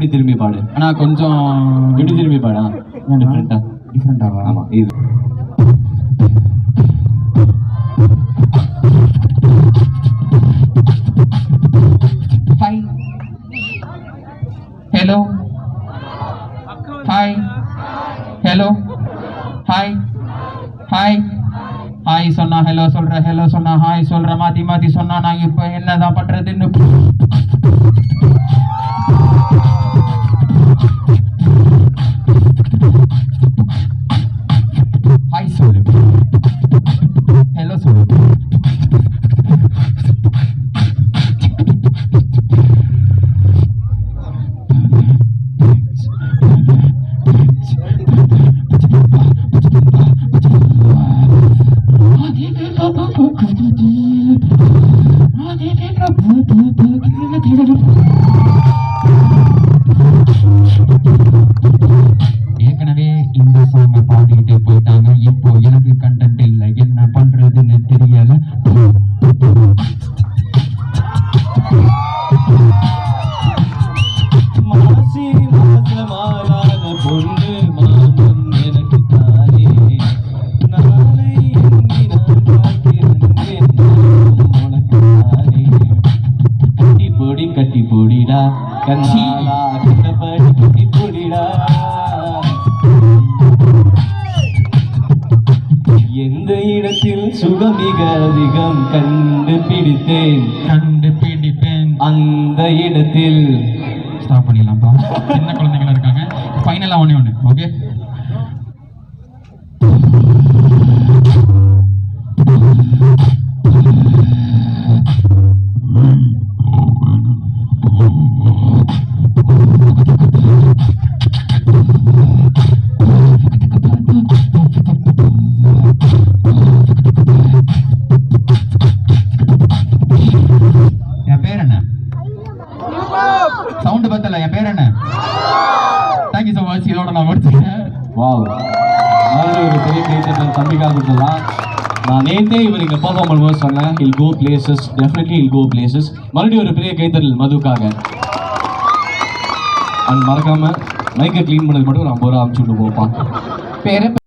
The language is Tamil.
இப்படி திரும்பி பாடு. ஆனா கொஞ்சம் இப்படி திரும்பி பாடா டிஃப்ரெண்டாவா? ஆமா இது. Hi hello hi hello hi hi hi சொன்னா ஹலோ சொல்ற, ஹலோ சொன்னா ஹாய் சொல்ற, மாத்தி மாத்தி சொன்னா நான் இப்ப என்னதான் பண்றதுன்னு. ஹாய் சொல்லு, ஹலோ சொல்லு. ஏற்கனவே இந்த சாங்கை பாடிட்டு போயிட்டாங்க. இப்போ எனக்கு கண்டென்ட் இல்லை, என்ன பண்றதுன்னு தெரியல. மாசி மாசமாலாத பொண்ணு மாமன் எனக்கு தானே, நாளை எண்ணி நான் காத்திருந்தேன் உனக்கு தானே. கட்டி பொடிடா கண்ணாலா கண்டபடி கட்டி பொடிடா. எந்த இடத்தில் சுகமிக அதிகம் கண்டுபிடிப்பேன் அந்த இடத்தில். ஸ்டாப் பண்ணிடலாம்ப்பா, சின்ன குழந்தைங்களா இருக்காங்க. ஃபைனலாக ஒன்று ஓகே. என் பேர் என்ன? சவுண்ட் பத்தல. என் பேர் என்ன? Thank you so much. இதோட நான் முடிச்சுக்கிறேன். வாவ், மறுபடியும் ஒரு பெரிய கைத்தட்டல் தம்பிக்காக கொடுத்ததா. நான் நேற்றே இவர் இங்கே பெர்ஃபார்ம் பண்ணும்போது சொன்னேன், hill go places, definitely hill go places. மறுபடியும் ஒரு பெரிய கைத்தட்டல் மதுக்காக. அண்ட் மறக்காம மைக்கை க்ளீன் பண்ணது மட்டும் ஒரு 50 ரூபா அனுப்பிச்சு விட்டு போப்பான். பேரு